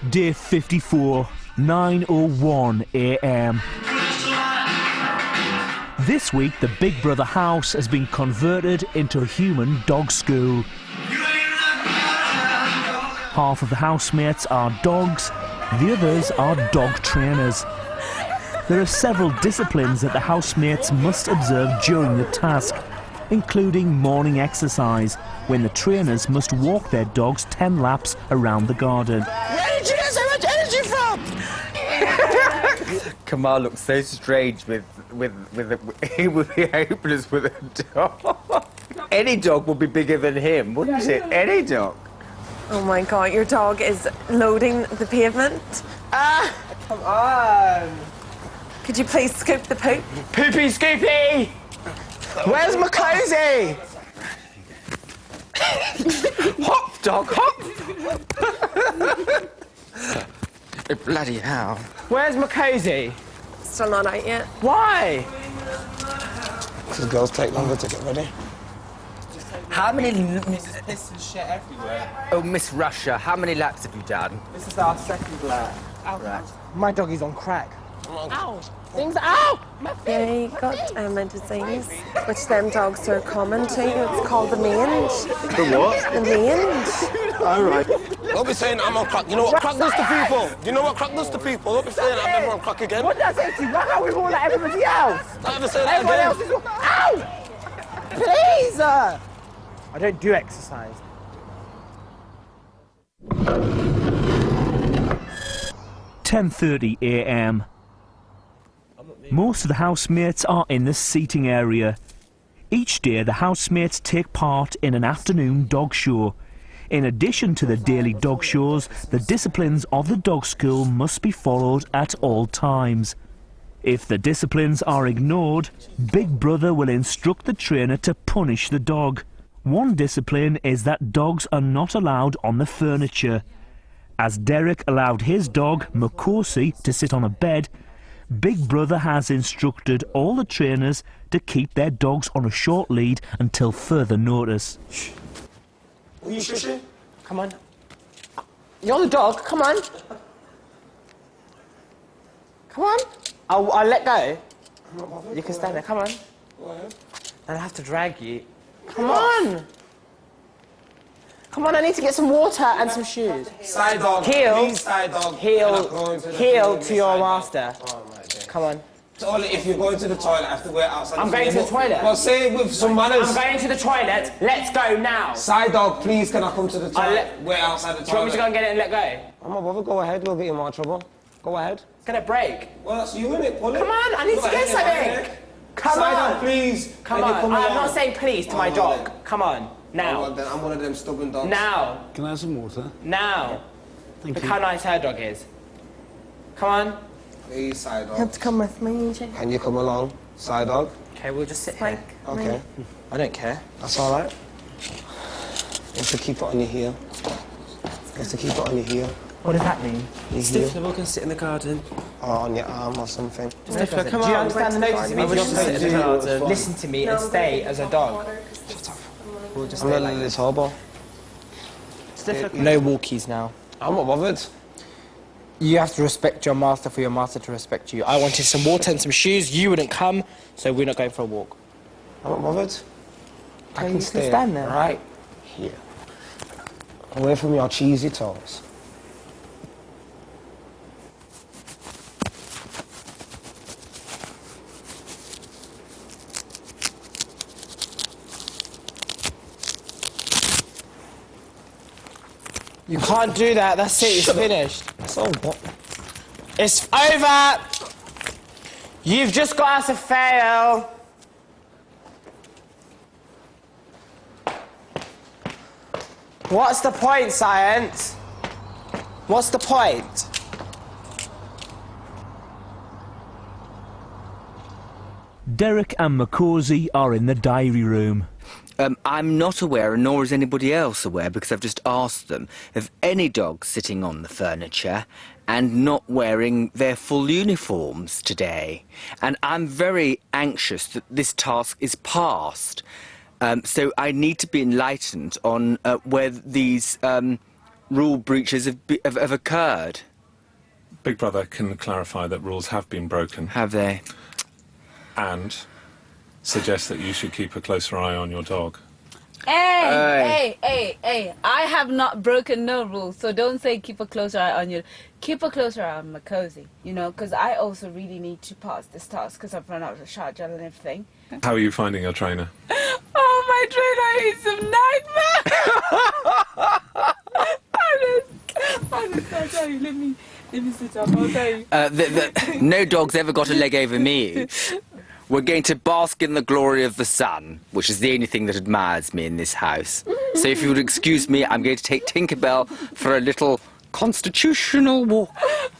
Day 54, 9:01 a.m. This week, the Big Brother house has been converted into a human dog school. Half of the housemates are dogs, the others are dog trainers. There are several disciplines that the housemates must observe during the task, including morning exercise, when the trainers must walk their dogs 10 laps around the garden. Where did you get so much energy from? Kamal looks so strange he would be hopeless with a dog. Any dog would be bigger than him, wouldn't it? Any dog. Oh my God, your dog is loading the pavement. Ah, come on. Could you please scoop the poop? Poopy Scoopy! Where's my cozy? Hop, dog, hop! Bloody hell. Where's my cozy? Still not out yet. Why? Because girls take longer to get ready. How many... Piss and shit everywhere. Oh, Miss Russia, how many laps have you done? This is our second lap. Ow. Right. My doggy's on crack. Ow! Things, ow! They got a disease, which them dogs are common to. It's called the mange. The what? The mange. All right. Don't be saying I'm on crack. You know what crack does to people? You know what crack does to people? Don't be saying I'm never on crack again. What did I say to you? Why can't we all like everybody else? Don't ever say that Everyone again. else is... Ow! Please! I don't do exercise. 10:30 a.m. Most of the housemates are in the seating area. Each day, the housemates take part in an afternoon dog show. In addition to the daily dog shows, the disciplines of the dog school must be followed at all times. If the disciplines are ignored, Big Brother will instruct the trainer to punish the dog. One discipline is that dogs are not allowed on the furniture. As Derek allowed his dog, Makosi, to sit on a bed, Big Brother has instructed all the trainers to keep their dogs on a short lead until further notice. Shh. Are you shushing? Come on. You're the dog. Come on. Come on. I'll let go. You can stand there. Come on. And I have to drag you. Come on. Come on, I need to get some water and some shoes. Side dog. Heel. Please, side dog. Heel to your master. Oh, my days. Come on. Only if you're going to the toilet, I have to wait outside. I'm going to the toilet. Well, say it with some manners. I'm going to the toilet. Let's go now. Side dog, please, can I come to the toilet? Wait outside the toilet. Do you want me to go and get it and let go? I'm not bothered. Go ahead. We'll get you in more trouble. Go ahead. It's going to break. Well, that's you, innit? Pull it. Come on, I need to get something. Come Side on. dog, please. Come on. I'm not saying please to my dog. Come on. Now. Well, then I'm one of them stubborn dogs. Now. Can I have some water? Now. Thank Look you. how nice her dog is. Come on. Please, side dog. You have to come with me, EJ. Can you come along, side dog? Okay, we'll just sit Like, here. Okay. I don't care. That's all right. You have to keep it on your heel. You have to keep it on your heel. What does that mean? Your heel. Stifler can sit in the garden. Or on your arm or something. Stifler, come do you on. understand the notice? It means I you're wish supposed to sit in the garden. to listen to me and stay as a dog. We'll just I'm stay not like like this. this hobo. No walkies now. I'm not bothered. You have to respect your master for your master to respect you. I wanted some water and some shoes. You wouldn't come, so we're not going for a walk. I'm not bothered. I you can can stay stand there. right here. Away from your cheesy toes. You can't do that. That's it. It's finished. So what? It's over. You've just got us a fail. What's the point, science? What's the point? Derek and Makosi are in the diary room. I'm not aware, and nor is anybody else aware, because I've just asked them, of any dogs sitting on the furniture and not wearing their full uniforms today. And I'm very anxious that this task is passed. So I need to be enlightened on where these rule breaches have occurred. Big Brother can clarify that rules have been broken Have they? and suggest that you should keep a closer eye on your dog. Hey, I have not broken no rules, so don't say keep a closer eye on your... Keep a closer eye on my cozy, you know, because I also really need to pass this task because I've run out of shower gel and everything. How are you finding your trainer? Oh, my trainer is some nightmare! I'll tell you, let me sit up, I'll tell you. No dog's ever got a leg over me. We're going to bask in the glory of the sun, which is the only thing that admires me in this house. So if you would excuse me, I'm going to take Tinkerbell for a little constitutional walk.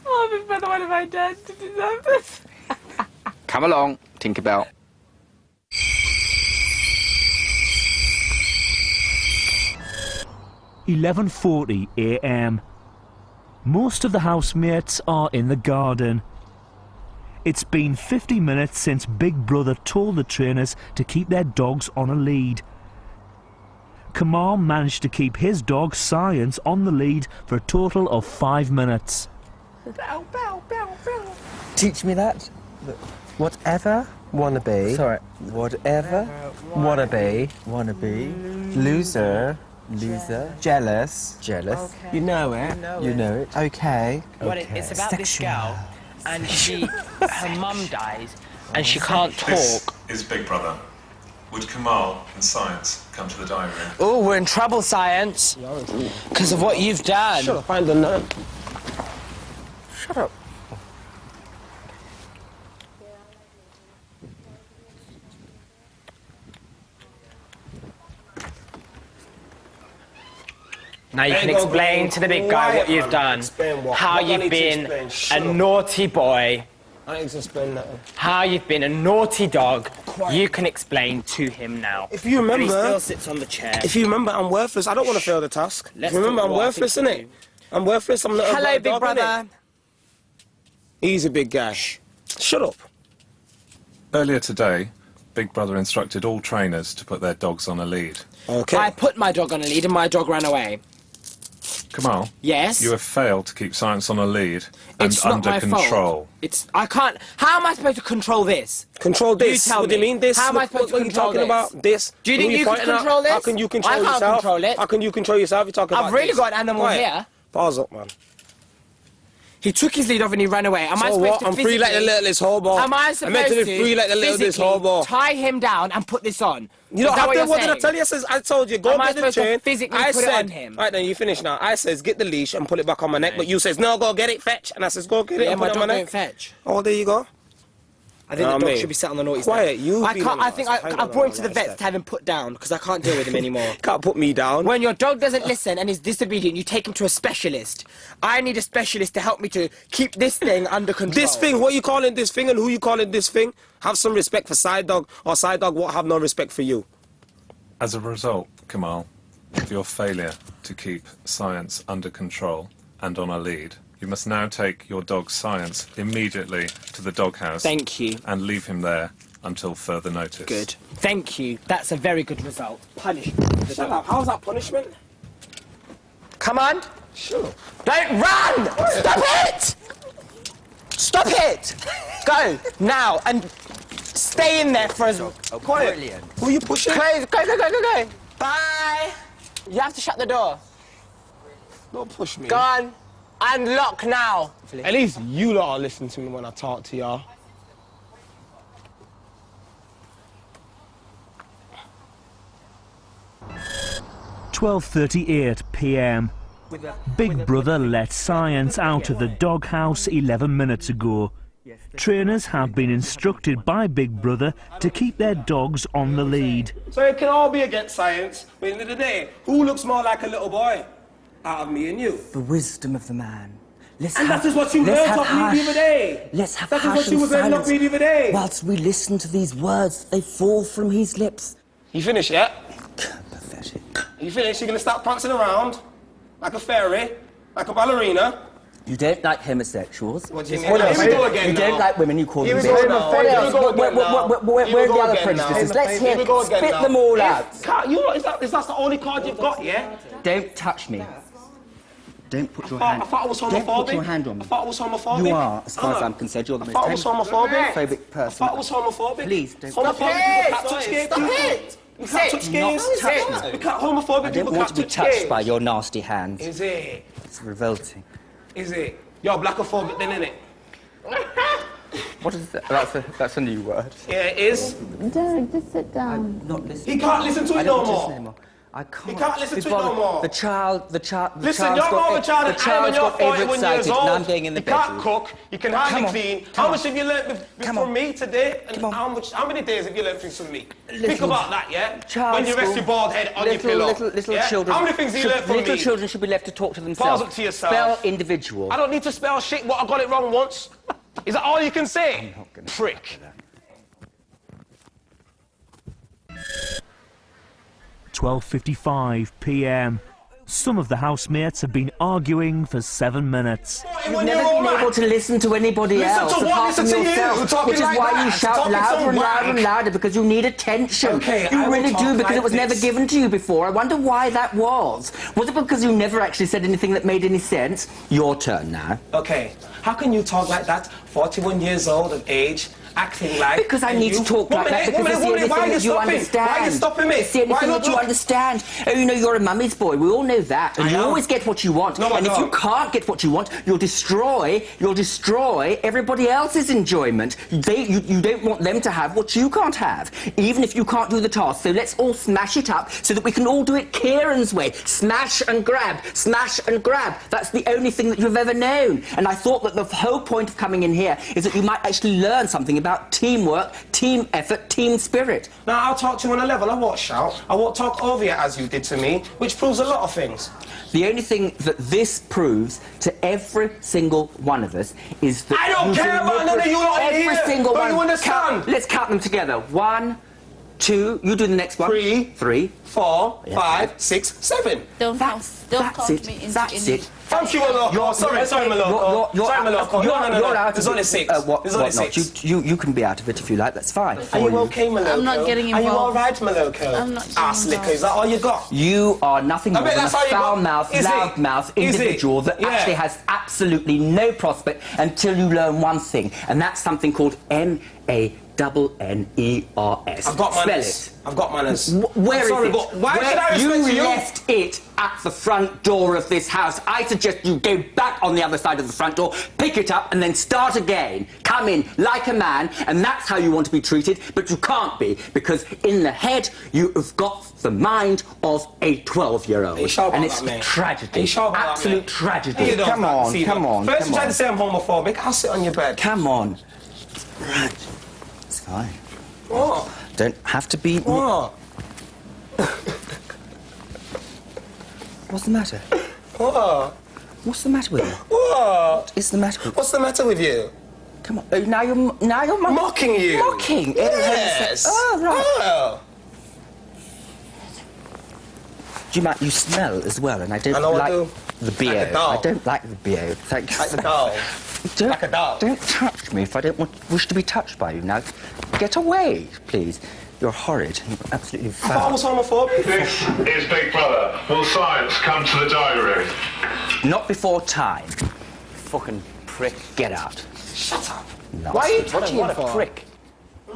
Oh, Big Brother, what have I done to deserve this? Come along, Tinkerbell. (11:40 a.m). Most of the housemates are in the garden. It's been 50 minutes since Big Brother told the trainers to keep their dogs on a lead. Kamal managed to keep his dog Science on the lead for a total of 5 minutes. Bow, bow, bow, bow. Teach me that. Whatever wannabe. Sorry. Whatever wannabe. Loser. Jealous. Okay. You know it. You know it. Okay. Well, it's about this girl, and her mum dies, and she can't talk. This is Big Brother. Would Kamal and Science come to the diary room? Oh, we're in trouble, Science, because of what you've done. Shut up, I ain't done nothing. Shut up. Now you can explain to the big guy what you've done, how you've been a naughty boy, I need to explain that. how you've been a naughty dog. You can explain to him now. If you remember, He still sits on the chair. if you remember, I'm worthless. I don't want to fail the task. Let's Remember, talk I'm what I worthless, think you innit? I'm worthless. I'm not a Hello, dog, Big Brother. innit? Easy, big guy. Shut up. Earlier today, Big Brother instructed all trainers to put their dogs on a lead. Okay. I put my dog on a lead and my dog ran away. Kamal, Yes? you have failed to keep Science on a lead and It's not under my control. fault. I can't... How am I supposed to control this? Control this. You tell What do you me. mean this? How am I supposed to what are you control talking this? about? This. Do you think Who you can pointing at? control this? How can you control I can't yourself? control it. How can you control yourself? You're talking about I've really this. got an animal Quiet. here. Pause up, man. He took his lead off and he ran away. Am I So supposed what? to I'm free like the littlest hobo. Am I I'm supposed meant to to be free like the littlest physically hobo. tie him down and put this on? You don't Is that have what to. you're What did I saying? tell you? I says, I told you, go Am I get the supposed to chain. physically I put it said, on him? right then, you finish now. I says, get the leash and put it back on my neck. But you says, no, go get it, fetch. And I says, go get it Yeah, and my put it on dog my don't neck. fetch. Oh, there you go. I think Nah, the dog mate. should be sat on the naughty Quiet, step. you I be can't. the I think naughty. I brought him to the vets to have him put down because I can't deal with him anymore. Can't put me down. When your dog doesn't listen and is disobedient, you take him to a specialist. I need a specialist to help me to keep this thing under control. This thing, what you calling this thing and who you calling this thing? Have some respect for side dog, or side dog won't have no respect for you. As a result, Kamal, of your failure to keep Science under control and on a lead, you must now take your dog Science immediately to the doghouse. Thank you. And leave him there until further notice. Good. Thank you. That's a very good result. Punishment. Shut up. How's that punishment? Come on. Sure. Don't run! Stop it! Stop it! Go now and stay in there for as... Quiet. Who are you pushing? Go. Bye. You have to shut the door. Don't push me. Go on. And lock now. At least you lot are listening to me when I talk to y'all. (12:38 p.m). Big Brother let Science out of the doghouse 11 minutes ago. Trainers have been instructed by Big Brother to keep their dogs on the lead. So it can all be against Science, but at the end of the day, who looks more like a little boy? Out of me and you. The wisdom of the man. And that is what you learned off me the other day. Let's have That is what you was learning off me the other day. whilst we listen to these words, they fall from his lips. You finished yet? Pathetic. You finished? You're going to start prancing around like a fairy, like a ballerina. You don't like homosexuals. What do you mean? Here we go again You now. don't like women, you call them Here we bitches. go now. What Here we else? go again now. Where Here we are go the other again now. prejudices? Let's Here hear we go again spit now. them all out. You know, is that the only card you've got, yeah? Don't touch me. Don't put your hand... I thought I was homophobic. Don't put your hand on me. I thought I was homophobic. You are, as far as I'm concerned. You're the most I thought I was homophobic. homophobic person. I thought I was homophobic. Please, don't... Homophobic people can't touch gay people. You can't touch gays. You can't homophobic I people don't want to be can't touch touched gays. by your nasty hands. Is it? It's revolting. Is it? You're blackophobic then, innit? What is that? That's a new word. Yeah, it is. Derek, just sit down. I'm not listening. He can't listen to it no more. I can't. He can't listen to it no more. The child. Listen, you're more of a child than I am, and you're 41 years old. Now I'm getting in the bedroom. You can't cook. You can hardly clean. How much have you learned from me today? And how many days have you learned things from me? Think about that, yeah? When you rest your bald head on your pillow. Little yeah? children. How many things have you learned from me? Little children should be left to talk to themselves. Pause it to yourself. Spell individual. I don't need to spell shit. What I got it wrong once. Is that all you can say? Prick. 12:55 p.m. Some of the housemates have been arguing for 7 minutes. You've never been able to listen to anybody else apart from yourself, which is why you shout louder and louder and louder, because you need attention. Okay, you really do, because it was never given to you before. I wonder why that was. Was it because you never actually said anything that made any sense? Your turn now. Okay, how can you talk like that, 41 years old of age, acting like... Because I need to talk like that, because it's the only thing that you understand. Why are you stopping me? It's the only thing that you understand. Oh, you know, you're a mummy's boy. We all know that. And you always get what you want. No, and if you can't get what you want, you'll destroy everybody else's enjoyment. You don't want them to have what you can't have, even if you can't do the task. So let's all smash it up so that we can all do it Kieran's way. Smash and grab, smash and grab. That's the only thing that you've ever known. And I thought that the whole point of coming in here is that you might actually learn something about teamwork, team effort, team spirit. Now, I'll talk to you on a level. I won't shout. I won't talk over you as you did to me, which proves a lot of things. The only thing that this proves to every single one of us is that... I don't care about none of you lot in every here. single Don't one. you understand? Let's count them together. 1, 2, you do the next one. 3, 4, 5, 6, 7. Don't count me into That's it. Thank you, Maloko. Sorry, Maloko. Sorry, Maloko. You're out. There's only 6. There's only 6. You can be out of it if you like. That's fine. Are you okay, Maloko? I'm not getting involved. Are you all right, Maloko? I'm not getting Ass licker, involved. is that all you got? You are nothing more than a that's how you got- foul-mouthed, Is it? loud-mouthed Is it? individual that Yeah. actually has absolutely no prospect until you learn one thing, and that's something called M-A-N-N-E-R-S. I've got Spell manners. it. I've got manners. Where I'm is sorry, it? but why should I respect you you? left it at the front door of this house. I suggest you go back on the other side of the front door, pick it up, and then start again. Come in like a man, and that's how you want to be treated, but you can't be, because in the head, you have got the mind of a 12-year-old. Are you sure about and it's that, man? tragedy. Are you sure about Absolute that, tragedy. You don't Come on, see come that. on, First come you tried on. to say I'm homophobic. I'll sit on your bed. Come on. Right. It's fine. What? Don't have to be... What? What's the matter? What? What's the matter with you? What? Is the matter with you? What's the matter with you? Come on. Oh, now you're Mocking you. Mocking? Yes. Oh, right. Oh. Do you mind? You smell as well, and I don't I know I like do. the BO. Like a doll. I don't like the BO. Thank you. Like the doll. Don't, Like a doll. Don't touch me if I don't wish to be touched by you. Now, get away, please. You're horrid. You're absolutely I thought I foul. was homophobic. This is Big Brother. Will science come to the diary room? Not before time. Fucking prick. Get out. Shut up. No. Why are you touching him What for? a prick.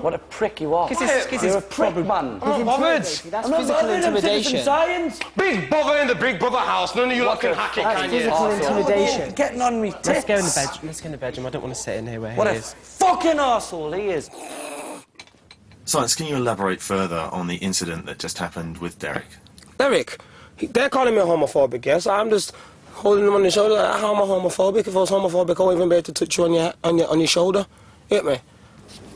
What a prick you are. You're a prick, man. I'm not bothered. That's physical intimidation. Big brother in the Big Brother house. None of you lot can hack it, can you? Physical intimidation. Getting on me Let's go in the tits. bedroom. Let's go in the bedroom. I don't want to sit in here where What he a is. fucking arsehole he is. Science, can you elaborate further on the incident that just happened with Derek? Derek, they're calling me homophobic, yes? I'm just holding him on the shoulder. How am I homophobic? If I was homophobic, I wouldn't even be able to touch you on your shoulder. Hit me.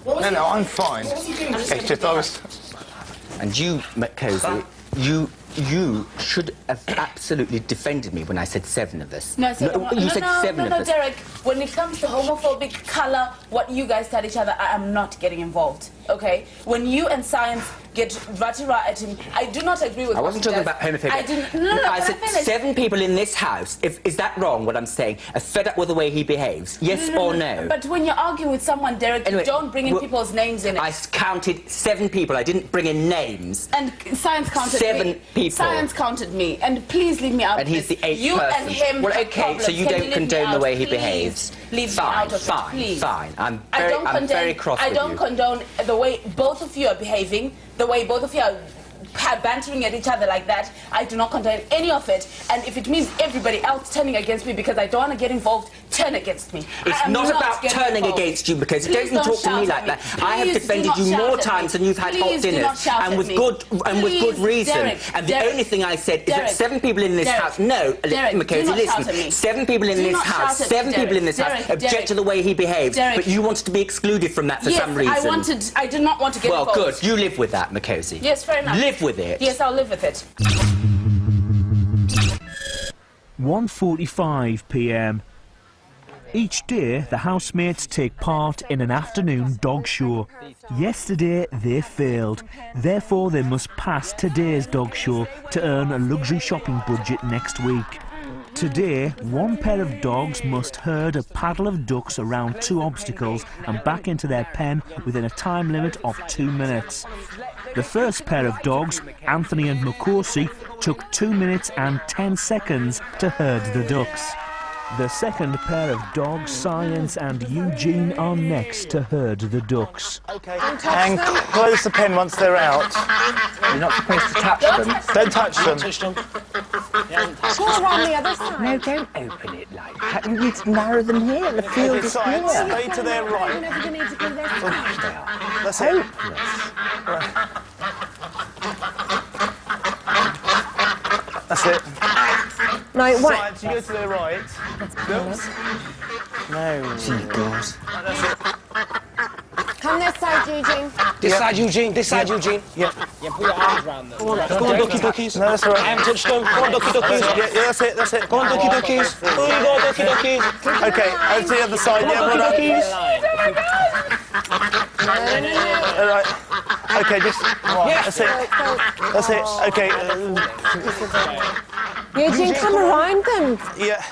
No, I'm fine. It's just I was... And you, McCosey, you should have absolutely defended me when I said 7 of us. No, I said, you said 7 of us. Derek, when it comes to homophobic colour, what you guys tell each other, I am not getting involved, okay? When you and Science get ratira at him, I do not agree with I wasn't talking about homophobia. I didn't... No, I said 7 people in this house. Is that wrong, what I'm saying? Are fed up with the way he behaves? Yes or no? But when you're arguing with someone, Derek, Anyway, you don't bring in people's names in it. I counted 7 people. I didn't bring in names. And Science counted 7 me. people. Science counted me, and please leave me out. And he's the 8th you person. And him. Well, have okay, problems. so you Can don't leave me condone the out? way he Please behaves. Leave me out of it, please. Fine. I'm I very cross with you. I don't condone the way both of you are behaving, the way both of you are bantering at each other like that. I do not condone any of it, and if it means everybody else turning against me because I don't want to get involved, turn against me. It's not about turning against you, because Please don't talk to me shout like at that. me. I have Please defended do you not more shout at times me. than you've had hot Please do dinners, not shout and at with me. good reason. Derek, and the Derek, only thing I said is Derek, that 7 people in this Derek, house. No, Derek, Mackenzie, do not shout at me. listen. 7 people in Do this not house. shout at me, 7 people in this Derek, house Derek, object to the way he behaves, Derek. but you wanted to be excluded from that for some reason. I did not want to get involved. Well, good. You live with that, Mackenzie. Yes, fair enough. Live with it. Yes, I'll live with it. 1:45 p.m. Each day, the housemates take part in an afternoon dog show. Yesterday, they failed. Therefore, they must pass today's dog show to earn a luxury shopping budget next week. Today, one pair of dogs must herd a paddle of ducks around 2 obstacles and back into their pen within a time limit of 2 minutes. The first pair of dogs, Anthony and Makosi, took 2 minutes and 10 seconds to herd the ducks. The second pair of dogs, Science and Eugene, are next to herd the ducks. Okay. And close the pen once they're out. You're not supposed to touch them. Don't touch them. Go around the other side. No, don't open it like that. It's narrower than here. The field is Science, here. stay to their right. You never need to go there. That's it. That's it. Right, what? Science, you go to their right. Ducks. No. Gee, God. That's it. Come this side, Eugene. This side, Eugene. This side, Eugene. Yeah. Yeah, put your arms around them. Go on, ducky duckies. No, that's all right. I haven't touched them. Go on, ducky duckies. Yeah, that's it, that's it. Go on, ducky duckies. There you go, ducky duckies. Okay, over to the other side. Yeah, well done. All right. Okay, just... Right, that's it. That's it. Okay. Eugene, come around them. Yeah.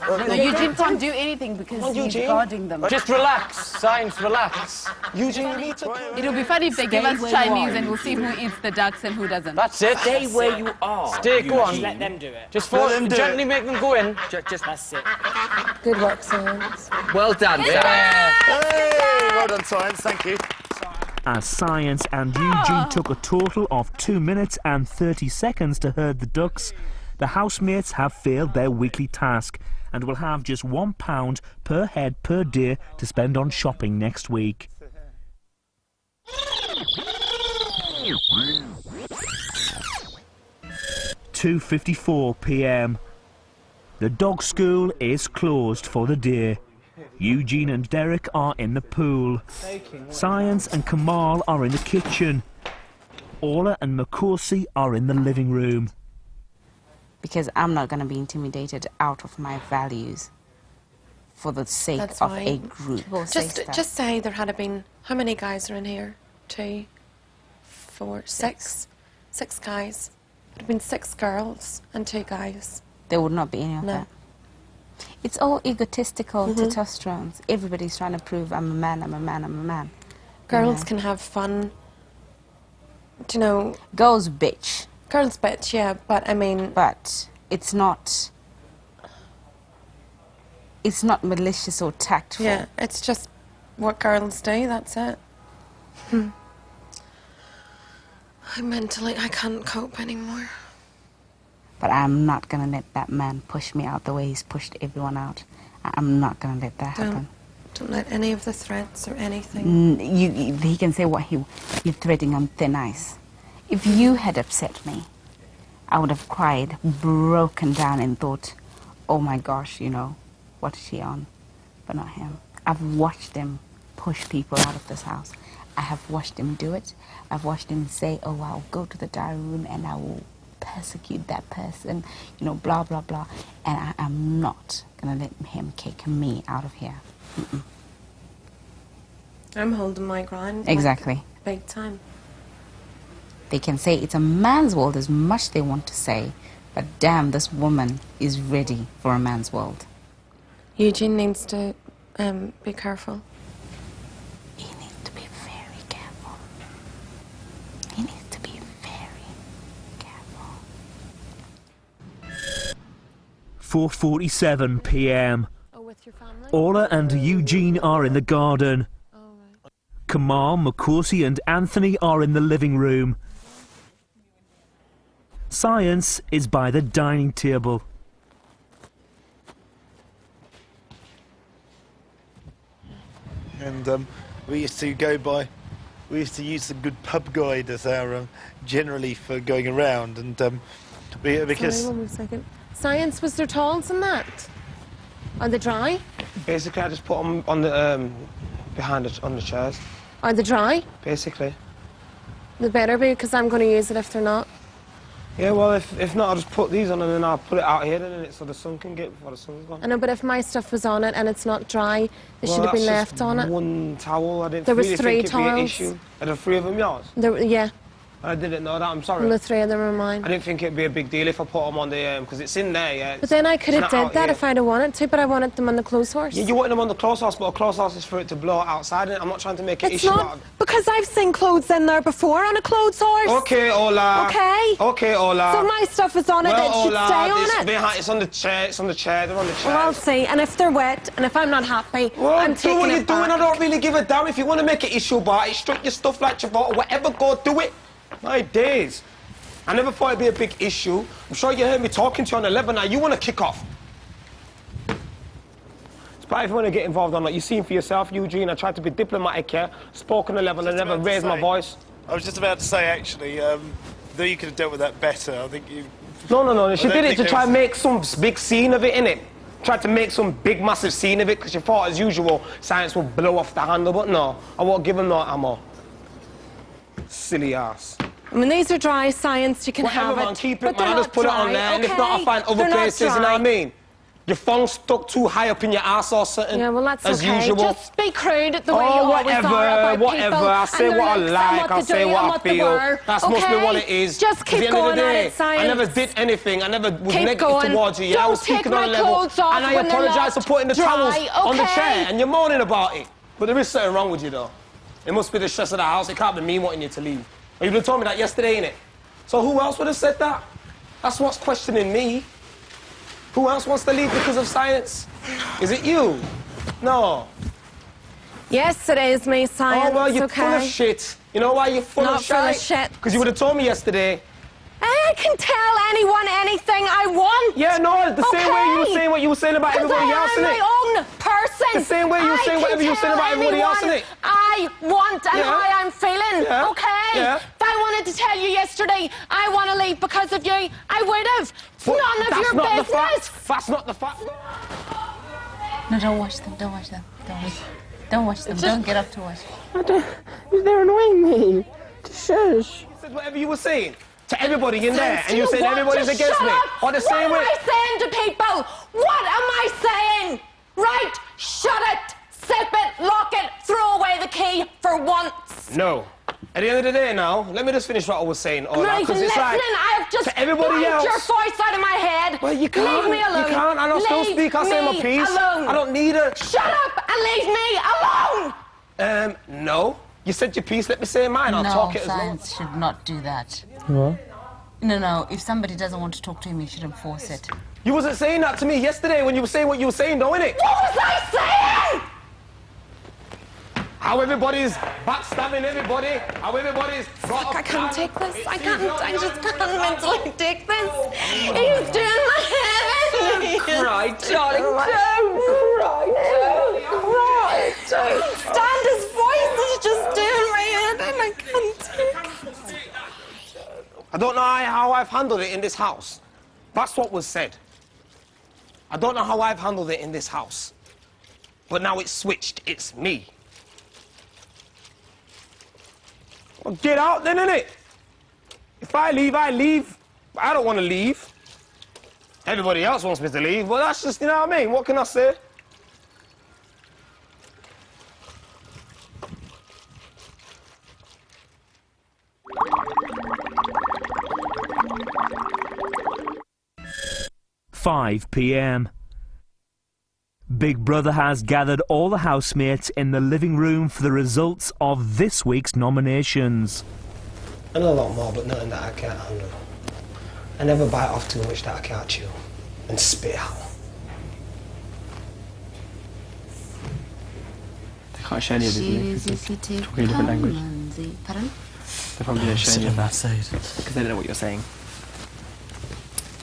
No, Eugene can't do anything because he's guarding them. Just relax. Science, relax. Eugene, you need to... It'll be funny if they give us Chinese and we'll see who eats the ducks and who doesn't. That's it. Stay where you are. Stay, go on. Just let them do it. Just it. gently make them go in. That's it. Good work, Science. Well done, Science. Hey, well done, Science. Thank you. As Science and Eugene took a total of 2 minutes and 30 seconds to herd the ducks, the housemates have failed their weekly task and will have just £1 per head per day to spend on shopping next week. 2:54 p.m. The dog school is closed for the day. Eugene and Derek are in the pool. Science and Kamal are in the kitchen. Ola and Makosi are in the living room. Because I'm not going to be intimidated out of my values for the sake That's of fine. a group. Just say there had been... How many guys are in here? 2, 4, 6. 6 guys. There had been 6 girls and 2 guys. There would not be any of No. that. It's all egotistical testosterone. Everybody's trying to prove I'm a man, I'm a man, I'm a man. Girls can have fun. Do you know... Girls bitch. Girls bitch, yeah, but I mean... But it's not malicious or tactful. Yeah, it's just what girls do, that's it. I can't cope anymore. But I'm not going to let that man push me out the way he's pushed everyone out. I'm not going to let that happen. Don't let any of the threats or anything... He can say what you're threading on thin ice. If you had upset me, I would have cried, broken down and thought, oh my gosh, you know, what is she on? But not him. I've watched him push people out of this house. I have watched him do it. I've watched him say, oh, I'll go to the diary room and I will persecute that person, you know, blah, blah, blah. And I am not going to let him kick me out of here. I'm holding my ground. Exactly. Like, big time. They can say it's a man's world as much they want to say, but damn, this woman is ready for a man's world. Eugene needs to be careful. He needs to be very careful. He needs to be 4:47 p.m. Oh, with your family? Orla and Eugene are in the garden. Oh, right. Kamal, Makosi and Anthony are in the living room. Science is by the dining table. And we used to use the good pub guide as our generally for going around, and because Sorry, 1 second. Science, was there towels in that? Are they dry? Basically, I just put them on the on the chairs. Are they dry? Basically. They better be, because I'm going to use it if they're not. Yeah, well, if not, I'll just put these on and then I'll put it out here and so the sun can get before the sun's gone. I know, but if my stuff was on it and it's not dry, they should have been left on it. One towel. I didn't There was really 3 think it'd be an towels. issue. Are the 3 of them yours? Yeah. I didn't know that. I'm sorry. And the 3 of them are mine. I didn't think it'd be a big deal if I put them on the because it's in there. Yeah. But then I could have it's not did out that here. if I'd have wanted to, but I wanted them on the clothes horse. Yeah, you want them on the clothes horse, but a clothes horse is for it to blow outside. I'm not trying to make an It's issue not, out of because I've seen clothes in there before on a clothes horse. Okay, Ola. Okay. Okay, Ola. So my stuff is on it, well, it should Ola, stay on it's it. Behind, it's on the chair. It's on the chair. They're on the chair. Well, I'll see. And if they're wet, and if I'm not happy, Well, I'm do taking what you're it doing. back. I don't really give a damn. If you want to make an issue about it, strut your stuff like Chavot or whatever, go do it. My days. I never thought it'd be a big issue. I'm sure you heard me talking to you on the level now. You want to kick off. It's probably if you want to get involved on that. You've seen for yourself, Eugene. I tried to be diplomatic here, spoke on the level and never raised my voice. I was just about to say, actually, though you could have dealt with that better, I think you... No. She I don't did it think to there try was- and make some big scene of it, innit? Tried to make some big, massive scene of it because she thought, as usual, science would blow off the handle. But no, I won't give him no ammo. Silly ass. I mean, these are dry. Science, you can Whatever, have man, it. keep it, but man. they're I'll just not put it dry, on there, and if okay? not, I'll find other They're not places, you know what I dry. mean? Your phone's stuck too high up in your ass or something. Yeah, well, that's as okay. usual. Just be crude the way you Oh, always whatever, are about whatever. people I say and their what I looks and like, I they say do what and I what they feel. were. That's must be Okay? what it is. Just keep at the end going of the at day, it, Science. I never did anything. I never was Keep negative going. towards you. Yeah, I was Don't take speaking on a my level. clothes off And I when they're apologise for not putting the towels dry, on the okay? chair, and you're moaning about it. But there is something wrong with you, though. It must be the stress of the house. It can't be me wanting you to leave. You would have told me that yesterday, innit? So who else would have said that? That's what's questioning me. Who else wants to leave because of science? Is it you? No. Yes, it is me, Science. Oh, well, you're okay? full of shit. You know why you're full Not of full of shit? shit. Because you would have told me yesterday. I can tell anyone anything I want. Yeah, no, the same way you were saying what you were saying about everybody else, I'm innit? my own person. The same way you were saying whatever you were saying about everybody else, innit? I want and Yeah. how I'm feeling, Yeah. okay? Yeah. If I wanted to tell you yesterday I want to leave because of you, I would have. It's But none of that's your not business. The fact. That's not the fact. No, don't watch them. Don't watch them. Don't watch them. Don't get up to watch. They're annoying me. Shush. You said whatever you were saying to everybody in there, Science, and you're do saying want everybody's to against shut me. up? Or the same way. What am I saying to people? What am I saying? Right, shut it, zip it, lock it, throw away the key for once. No. At the end of the day now, let me just finish what I was saying. I'm not even it's listening. like, I've just to everybody blanked else. your voice out of my head. Well, you can't. Leave me alone. You can't. I'll still Leave speak. I'll say my me piece. alone. I don't need a... Shut up and leave me alone. No. You said your piece. Let me say mine. I'll talk it as long. Science should not do that. What? No. If somebody doesn't want to talk to him, you shouldn't force it. You wasn't saying that to me yesterday when you were saying what you were saying, though, innit? What was I saying? How everybody's backstabbing everybody. How everybody's... Fuck, I can't take this. I just can't mentally take this. He's doing my head in. Cry, darling. Don't cry. Don't stand his voice is just doing my head in. I can't take it. I don't know how I've handled it in this house. That's what was said. I don't know how I've handled it in this house. But now it's switched. It's me. Well, get out then, innit? If I leave, I leave. I don't want to leave. Everybody else wants me to leave, but that's just, you know what I mean? What can I say? (5 p.m) Big Brother has gathered all the housemates in the living room for the results of this week's nominations. And a lot more, but nothing that I can't handle. I never bite off too much that I can't chew. and spit out. They can't show any of this, talking a different language. Pardon? They probably don't show any of that because they don't know what you're saying.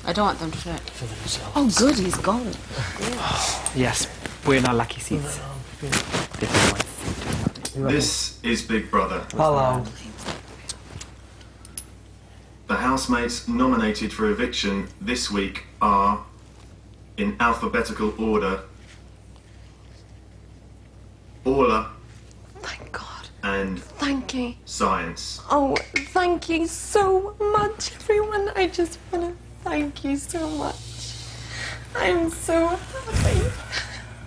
I don't want them to show it. Oh, good, he's gone. Yes, we're in our lucky seats. Different ones. This is Big Brother. Hello. The housemates nominated for eviction this week are, in alphabetical order, Orla. Thank God. And thank you. Science. Oh, thank you so much, everyone. I just want to thank you so much. I'm so happy.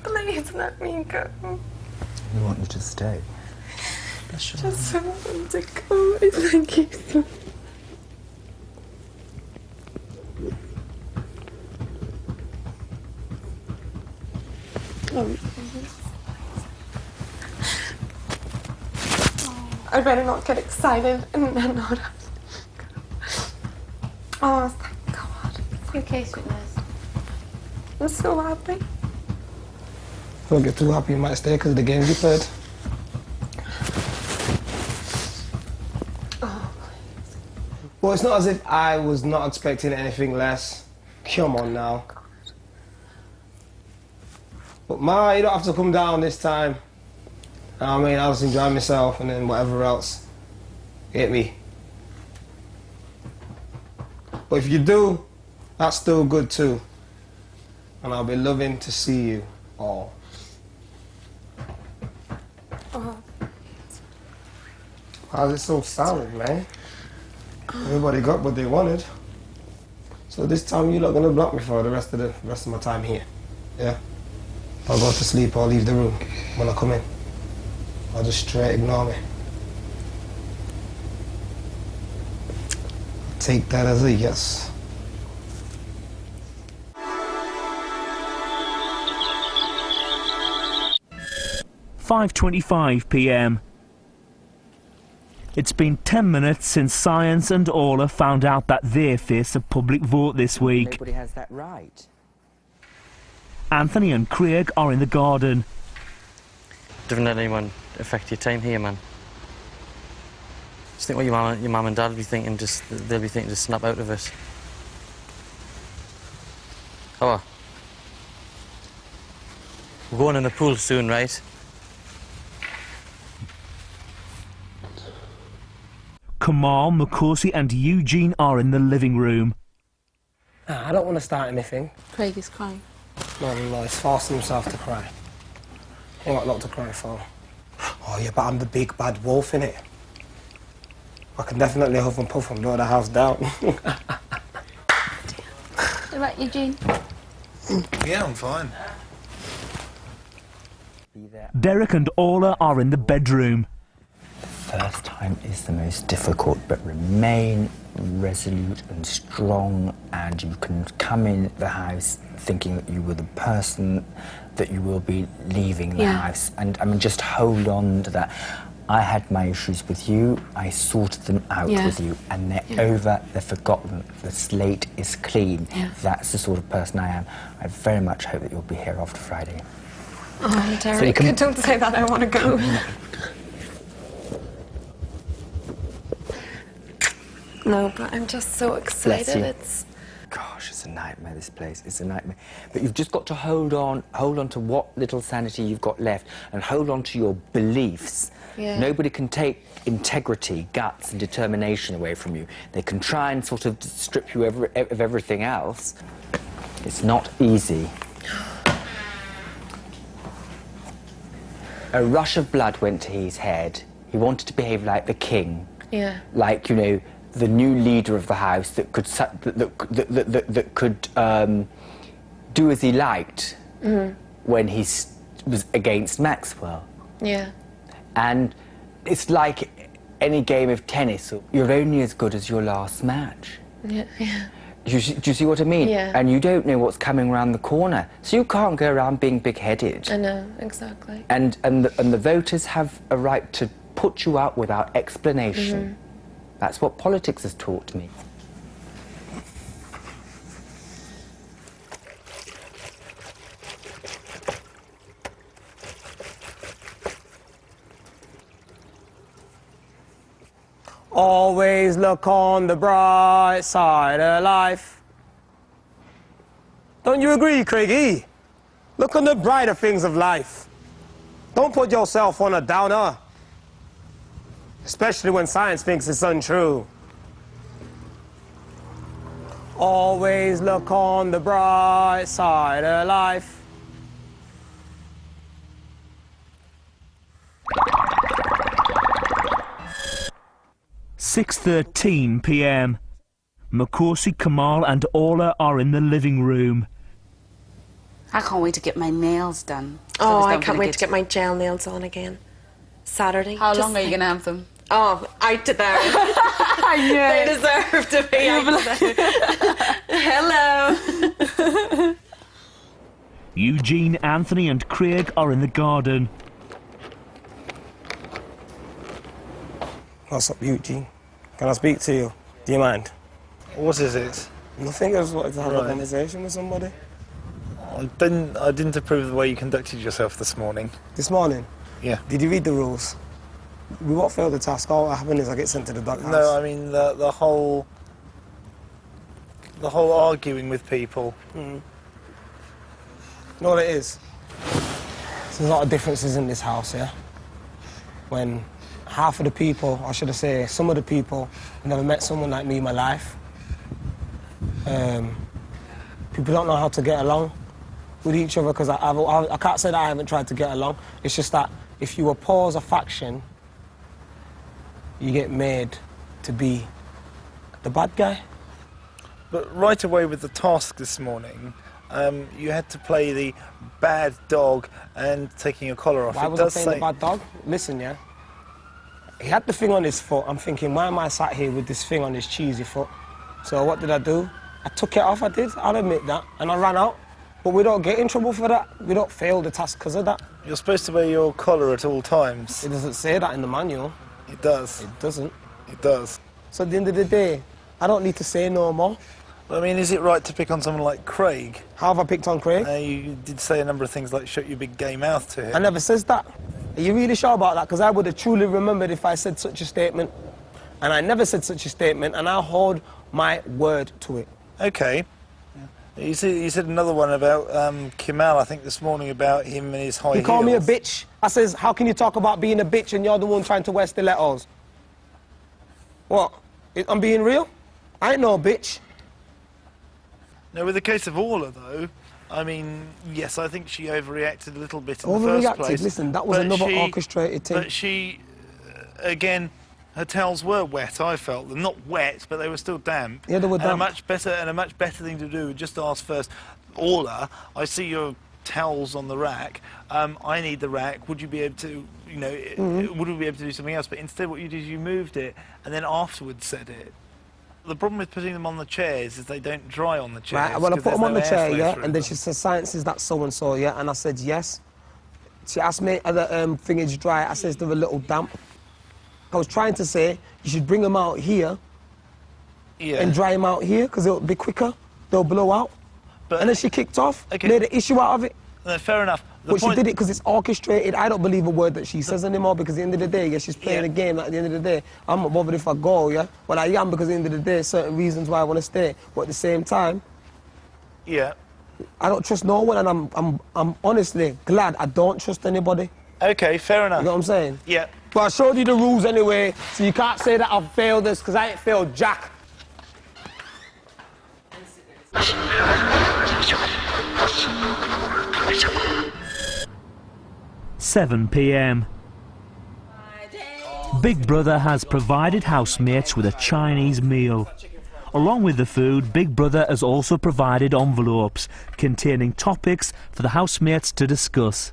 Please let me go. We want you to stay. Just so want to go. Thank you so much. I better not get excited and then not. Oh, thank God. Okay, sweetness. I'm so happy. Don't get too happy, you might stay because of the games you played. Oh, well, it's not as if I was not expecting anything less. Come on now. But Ma, you don't have to come down this time. I mean, I'll just enjoy myself and then whatever else. Get me? But if you do, that's still good too. And I'll be loving to see you all. Why is it so silent, man? Everybody got what they wanted. So this time you're not gonna block me for the rest of my time here. Yeah? I'll go to sleep or leave the room when I come in. I'll just straight ignore me. Take that as a yes. "5:25 p.m. It's been 10 minutes since Science and Orla found out that they face a public vote this week. Nobody has that right. Anthony and Craig are in the garden. Don't let anyone affect your time here, man. Just think what your mum and dad will be thinking. They'll be thinking to snap out of it. Oh, we're going in the pool soon, right? Kamal, Makosi and Eugene are in the living room. Nah, I don't want to start anything. Craig is crying. No, he's forcing himself to cry. He ain't got a lot to cry for. Oh yeah, but I'm the big bad wolf, innit? I can definitely huff and puff and blow the house down. What about Eugene? Yeah, I'm fine. Derek and Orla are in the bedroom. First time is the most difficult, but remain resolute and strong, and you can come in the house thinking that you were the person that you will be leaving the house. And I mean, just hold on to that. I had my issues with you, I sorted them out with you, and they're over, they're forgotten, the slate is clean. That's the sort of person I am. I very much hope that you'll be here after Friday. Oh, Derek, don't say that, I want to go. No, but I'm just so excited. It's... Gosh, it's a nightmare, this place. It's a nightmare. But you've just got to hold on to what little sanity you've got left, and hold on to your beliefs. Yeah. Nobody can take integrity, guts and determination away from you. They can try and sort of strip you of everything else. It's not easy. A rush of blood went to his head. He wanted to behave like the king. Yeah. Like, you know, the new leader of the house that could do as he liked when he was against Maxwell. Yeah. And it's like any game of tennis. You're only as good as your last match. Yeah, yeah. Do you see what I mean? Yeah. And you don't know what's coming around the corner, so you can't go around being big-headed. I know, exactly. And the voters have a right to put you out without explanation. That's what politics has taught me. Always look on the bright side of life. Don't you agree, Craigie? Look on the brighter things of life. Don't put yourself on a downer, especially when science thinks it's untrue. Always look on the bright side of life. 6:13 p.m. Makosi, Kamal and Orla are in the living room. I can't wait to get my nails done. Oh, I can't wait to get my gel nails on again. Saturday. How long are you going to have them? Oh, out to there. They deserve to be out to there. Hello. Eugene, Anthony and Craig are in the garden. What's up, Eugene? Can I speak to you? Do you mind? What is it? Nothing. I just wanted to have a conversation with somebody. I didn't approve of the way you conducted yourself this morning. This morning? Yeah. Did you read the rules? We won't fail the task. All that happens is I get sent to the doghouse. No, I mean the whole arguing with people. You know what it is? There's a lot of differences in this house, yeah? When half of the people, or should I say some of the people, have never met someone like me in my life. People don't know how to get along with each other, because I can't say that I haven't tried to get along. It's just that if you oppose a faction, you get made to be the bad guy. But right away with the task this morning, you had to play the bad dog and taking your collar off. Why was I playing the bad dog? Listen, yeah. He had the thing on his foot. I'm thinking, why am I sat here with this thing on his cheesy foot? So what did I do? I took it off, I did. I'll admit that. And I ran out. But we don't get in trouble for that. We don't fail the task because of that. You're supposed to wear your collar at all times. It doesn't say that in the manual. It does. It doesn't. It does. So at the end of the day, I don't need to say no more. I mean, is it right to pick on someone like Craig? How have I picked on Craig? You did say a number of things like shut your big gay mouth to him. I never says that. Are you really sure about that? Because I would have truly remembered if I said such a statement. And I never said such a statement, and I hold my word to it. OK. You said another one about Kemal, I think, this morning, about him and his high heels. He called me a bitch. I says, how can you talk about being a bitch and you're the one trying to wear stilettos? What? I'm being real? I ain't no bitch. Now, with the case of Orla, though, I mean, yes, I think she overreacted a little bit in the first place. Overreacted? Listen, that was another orchestrated thing. But she, again, her towels were wet, I felt them. Not wet, but they were still damp. Yeah, they were damp. And a much better thing to do would just ask first, Orla, I see your towels on the rack. I need the rack. Would you be able to, you know, would we be able to do something else? But instead what you did is you moved it and then afterwards said it. The problem with putting them on the chairs is they don't dry on the chairs. Right, well, I put them on the chair, yeah, and then she said, science is that so-and-so, yeah, and I said, yes. She asked me, are the things dry? I said, they're a little damp. I was trying to say, you should bring them out here and dry them out here, because it'll be quicker, they'll blow out. But, and then she kicked off, made an issue out of it. Fair enough. But she did it because it's orchestrated. I don't believe a word that she says anymore, because at the end of the day, yeah, she's playing a game. At the end of the day, I'm not bothered if I go, yeah? Well, I am, because at the end of the day, certain reasons why I want to stay. But at the same time, I don't trust no one, and I'm honestly glad I don't trust anybody. OK, fair enough. You know what I'm saying? Yeah. But I showed you the rules anyway, so you can't say that I've failed this, because I ain't failed Jack. (7 p.m) Big Brother has provided housemates with a Chinese meal. Along with the food, Big Brother has also provided envelopes containing topics for the housemates to discuss.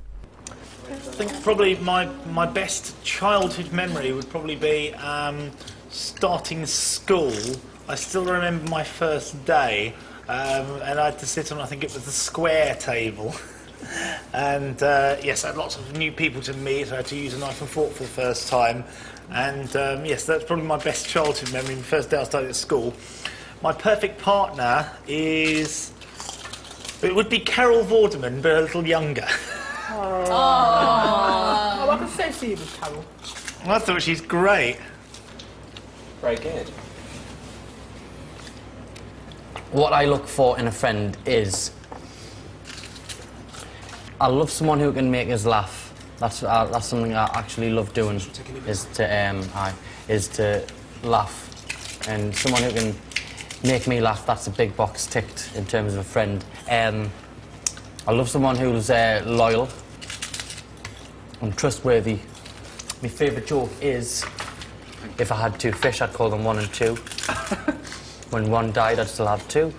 I think probably my best childhood memory would probably be starting school. I still remember my first day, and I had to sit on, I think it was the square table. And yes, I had lots of new people to meet. I had to use a knife and fork for the first time. And yes, that's probably my best childhood memory, the first day I started at school. My perfect partner is... It would be Carol Vorderman, but a little younger. Oh, I can say she was Carol. I thought she's great. Very good. What I look for in a friend is... I love someone who can make us laugh. That's something I actually love doing, is to laugh. And someone who can make me laugh, that's a big box ticked in terms of a friend. I love someone who's loyal and trustworthy. My favourite joke is, if I had two fish, I'd call them 1 and 2. When one died, I'd still have 2.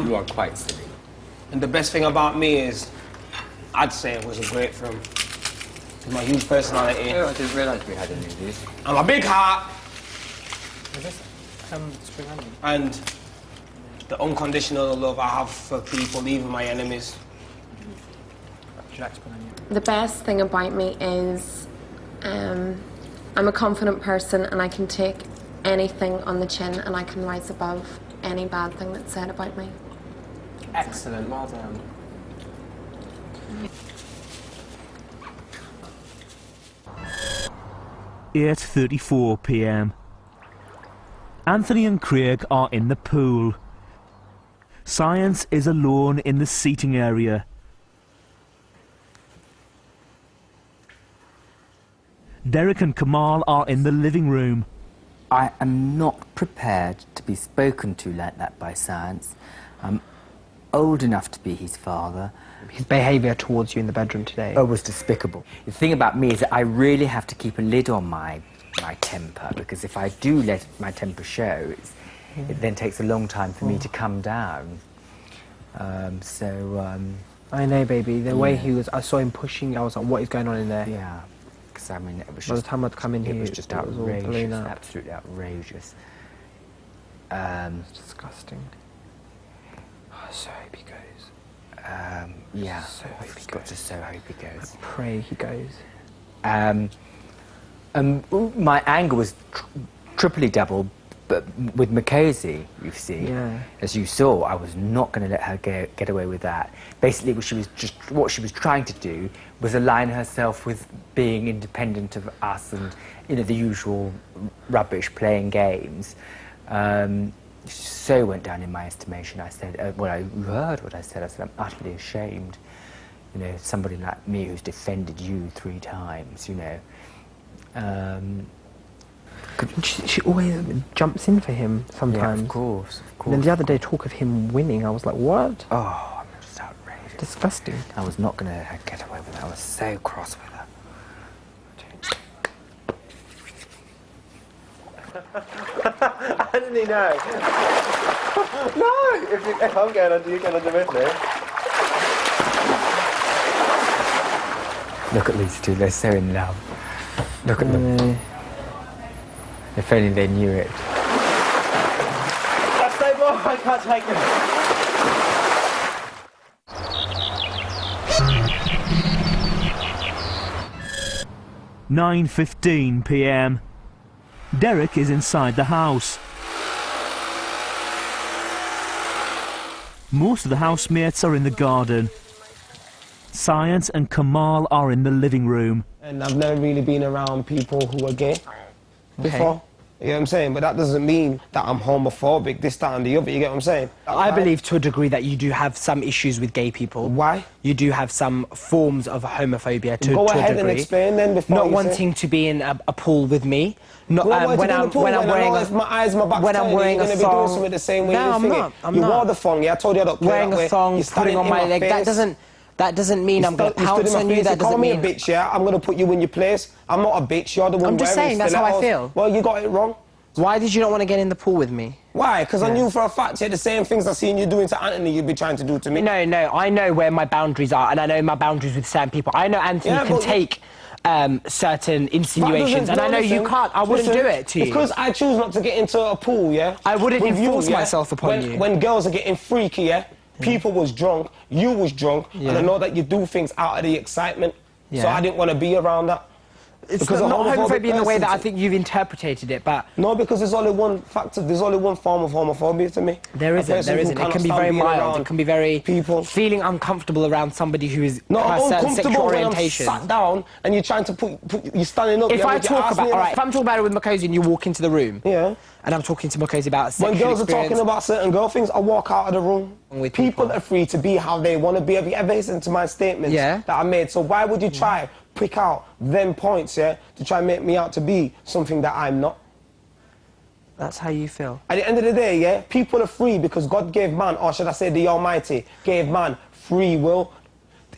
You are quite silly. And the best thing about me is, I'd say it was a great film. With my huge personality. Oh, I didn't realise we had any of these. And my big heart. Is this spring onion? And the unconditional love I have for people, even my enemies. Would you like spring onion? The best thing about me is I'm a confident person and I can take anything on the chin and I can rise above any bad thing that's said about me. Excellent, well done. (8:34 p.m). Anthony and Craig are in the pool. Science is alone in the seating area. Derek and Kamal are in the living room. I am not prepared to be spoken to like that by Science. I'm old enough to be his father. His behaviour towards you in the bedroom today. Oh, was despicable. The thing about me is that I really have to keep a lid on my temper, because if I do let my temper show, it then takes a long time for me to come down. I know, baby. The way he was, I saw him pushing. I was like, what is going on in there? Yeah. Because I mean, it was just... By the time I'd come in here, it was just outrageous, absolutely outrageous. It's disgusting. Oh, so hope he goes. Yeah, so hope he got to so hope he goes. I pray he goes. My anger was triply double, but with Makosi, you see, as you saw, I was not going to let her get away with that. Basically, what she was trying to do was align herself with being independent of us and, you know, the usual rubbish, playing games. So went down in my estimation. I said, you heard what I said. I said, I'm utterly ashamed. You know, somebody like me who's defended you 3 times, you know. She always jumps in for him sometimes. Yeah, of course. And then the other day, talk of him winning, I was like, what? Oh, I'm just outrageous. Disgusting. I was not going to get away with it. I was so cross with her. How did he know? No! If I'm going under, you're going under with me. Look at these two, they're so in love. Look at them. If only they knew it. That's no more, I can't take him. (9:15 p.m). Derek is inside the house. Most of the housemates are in the garden. Science and Kamal are in the living room. And I've never really been around people who are gay before. You know what I'm saying? But that doesn't mean that I'm homophobic, this, that and the other, you get what I'm saying? I believe to a degree that you do have some issues with gay people. Why? You do have some forms of homophobia to a degree. Go ahead and explain then before not wanting to be in a pool with me. Not, when I'm wearing my eyes, my back's when I'm wearing you're a going to be doing thong. something the same way No, you I'm think not. it. You wore the thong, yeah? I told you I don't play wearing that way. a thong, putting on my leg. That doesn't mean I'm going to pounce on you. That doesn't mean... Call me a bitch, yeah? I'm going to put you in your place. I'm not a bitch. You're the one I'm just saying, that's how I feel. Well, you got it wrong. Why did you not want to get in the pool with me? Why? Because I knew for a fact, yeah, the same things I seen you doing to Anthony, you'd be trying to do to me. No, I know where my boundaries are, and I know my boundaries with certain people. I know Anthony can take certain insinuations, and I know you can't. I wouldn't do it to you. Because I choose not to get into a pool, yeah? I wouldn't enforce myself upon you. When girls are getting freaky, yeah? People was drunk, you was drunk, and I know that you do things out of the excitement, so I didn't want to be around that. It's Because not a homophobic homophobia in the way that I person- think you've interpreted it, but... No, because there's only one factor, there's only one form of homophobia to me. There isn't, there isn't. It can be very mild, it can be very... people. Feeling uncomfortable around somebody who is No, has I'm certain uncomfortable sexual when orientation. I'm sat down and you're trying to you're standing up. If yeah, I with your talk ass about... near All my- right, if I'm talking about it with Makosi and you walk into the room... Yeah. And I'm talking to Makosi about a sexual When girls experience, are talking about certain girl things, I walk out of the room. With people are free to be how they want to be. Have you ever listened to my statements that I made? So why would you try pick out them points, yeah, to try and make me out to be something that I'm not? That's how you feel. At the end of the day, yeah, people are free because God gave man, or should I say the Almighty, gave man free will.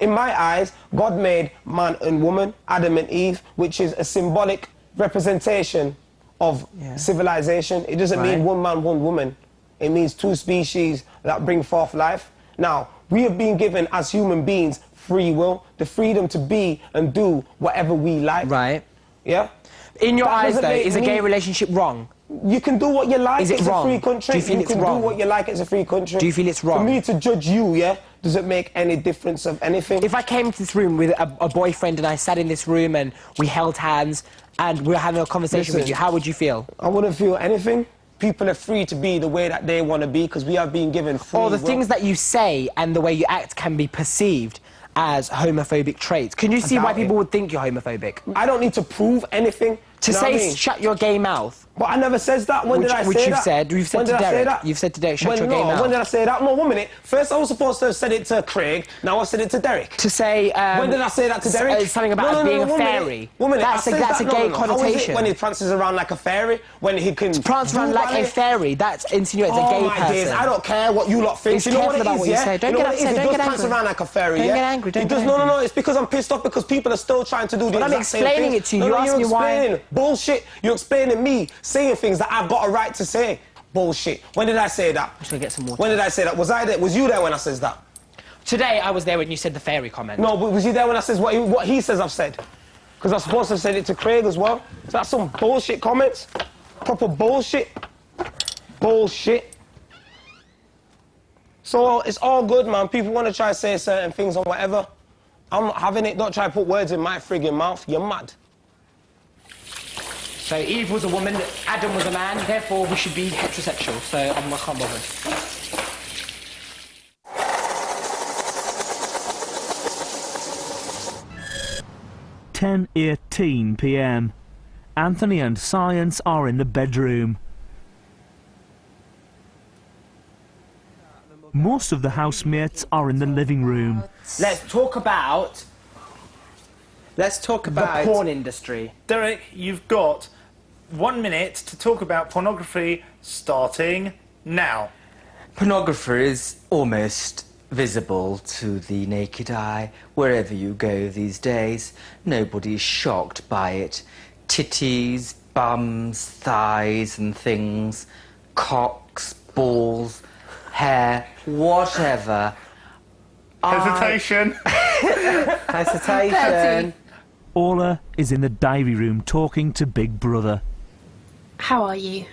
In my eyes, God made man and woman, Adam and Eve, which is a symbolic representation of civilization. It doesn't mean one man, one woman. It means two species that bring forth life. Now, we have been given as human beings free will, the freedom to be and do whatever we like. Right. Yeah? In your That eyes, doesn't though, make is a me- gay relationship wrong? You can do what you like. Is it it's wrong? a free country. Do you feel you it's can wrong? do what you like. It's a free country. Do you feel it's wrong? For me to judge you, yeah, doesn't make any difference of anything. If I came into this room with a boyfriend and I sat in this room and we held hands and we were having a conversation with Listen, you, how would you feel? I wouldn't feel anything. People are free to be the way that they want to be because we have been given free Or the will. things that you say and the way you act can be perceived as homophobic traits. Can you see why doubt it. people would think you're homophobic? I don't need to prove anything. To you know what I say mean? shut your gay mouth. But I never says that. When did I say Which you've that? said. You've said When to did I say Derek. that? You've said to Derek, shut When, your gay no, mouth. when did I say that? No, 1 minute. First I was supposed to have said it to Craig, now I said it to Derek. To say... when did I say that to Derek? Something about being a 1 minute. fairy. 1 minute. That's I said a that. gay How is connotation. it when he prances around like a fairy? When he can... Prance around like a fairy, that insinuates a gay Oh my person. days, I don't care what you lot think. It's You know what careful it about is, what you yeah? say. Don't You know get what it is? upset, He don't does get prance angry. around like a fairy, Don't yeah? get angry, don't He get does, no, angry. it's because I'm pissed off because people are still trying to do the But I'm exact same explaining thing. it to you. No, You no, asked you're me why- explaining bullshit. You're explaining me saying things that I've got a right to say. Bullshit. When did I say that? I'm just gonna get some water. When did I say that? Was I there? Was you there when I says that? Today, I was there when you said the fairy comment. No, but was you there when I says what he says I've said? Because I'm supposed to have said it to Craig as well. So that's some bullshit comments. Proper bullshit. Bullshit. So it's all good, man. People want to try to say certain things or whatever. I'm not having it. Don't try to put words in my friggin' mouth. You're mad. So Eve was a woman, Adam was a man, therefore we should be heterosexual. So I can't bother. (10:18 p.m. Anthony and Science are in the bedroom. Most of the housemates are in the living room. Let's talk about the porn industry. Derek, you've got 1 minute to talk about pornography starting now. Pornography is almost visible to the naked eye wherever you go these days. Nobody's shocked by it. Titties, bums, thighs and things, cocks, balls, hair, whatever. Hesitation. Hesitation. Orla is in the diary room talking to Big Brother. How are you?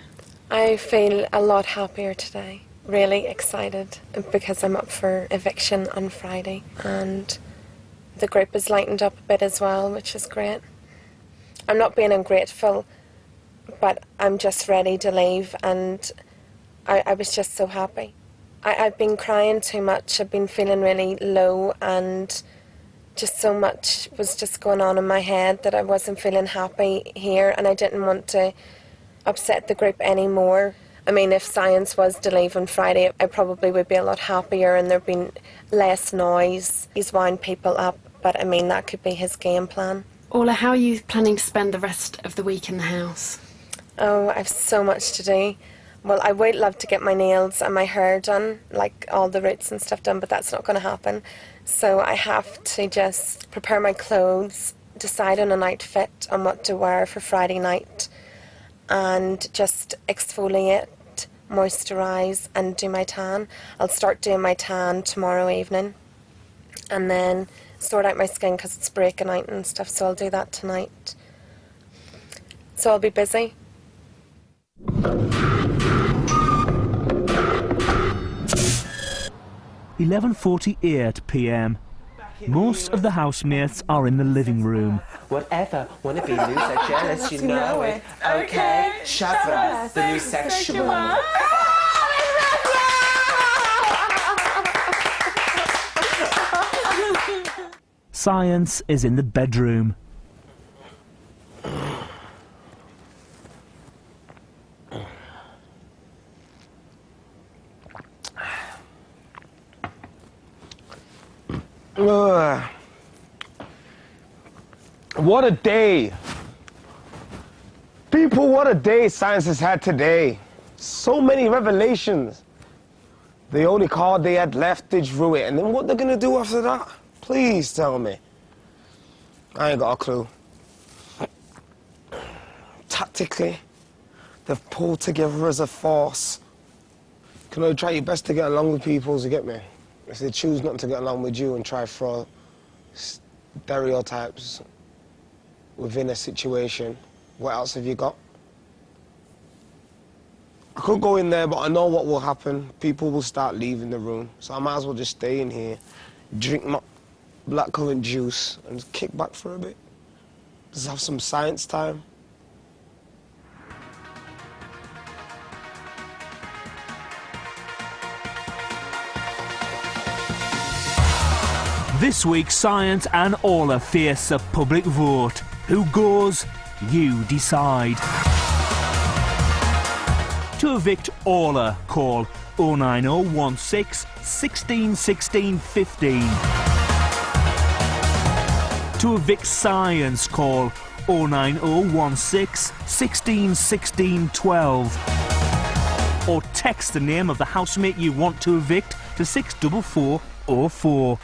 I feel a lot happier today. Really excited because I'm up for eviction on Friday and the group has lightened up a bit as well, which is great. I'm not being ungrateful, but I'm just ready to leave and I was just so happy. I've been crying too much, I've been feeling really low and just so much was just going on in my head that I wasn't feeling happy here and I didn't want to upset the group anymore. I mean, if Science was to leave on Friday, I probably would be a lot happier and there'd been less noise. He's wound people up, but I mean, that could be his game plan. Orla, how are you planning to spend the rest of the week in the house? Oh, I have so much to do. Well, I would love to get my nails and my hair done, like all the roots and stuff done, but that's not going to happen. So I have to just prepare my clothes, decide on an outfit, on what to wear for Friday night, and just exfoliate, moisturise and do my tan. I'll start doing my tan tomorrow evening and then sort out my skin because it's breaking out and stuff, so I'll do that tonight. So I'll be busy. (11:48 p.m. Most of the housemates are in the living room. Whatever, wanna be loser, jealous, you know it. Okay, Shabra, the new sexual. Science is in the bedroom. What a day. People, what a day science has had today. So many revelations. The only card they had left, they drew it. And then what they're gonna do after that? Please tell me. I ain't got a clue. Tactically, they've pulled together as a force. You can only try your best to get along with people, you get me? If they choose not to get along with you and try to throw stereotypes within a situation, what else have you got? I could go in there, but I know what will happen. People will start leaving the room, so I might as well just stay in here, drink my blackcurrant juice, and just kick back for a bit. Just have some science time. This week, Science and Orla face a public vote. Who goes? You decide. To evict Orla, call 09016 16 16 15. To evict Science, call 09016 16 16 12. Or text the name of the housemate you want to evict to 64404.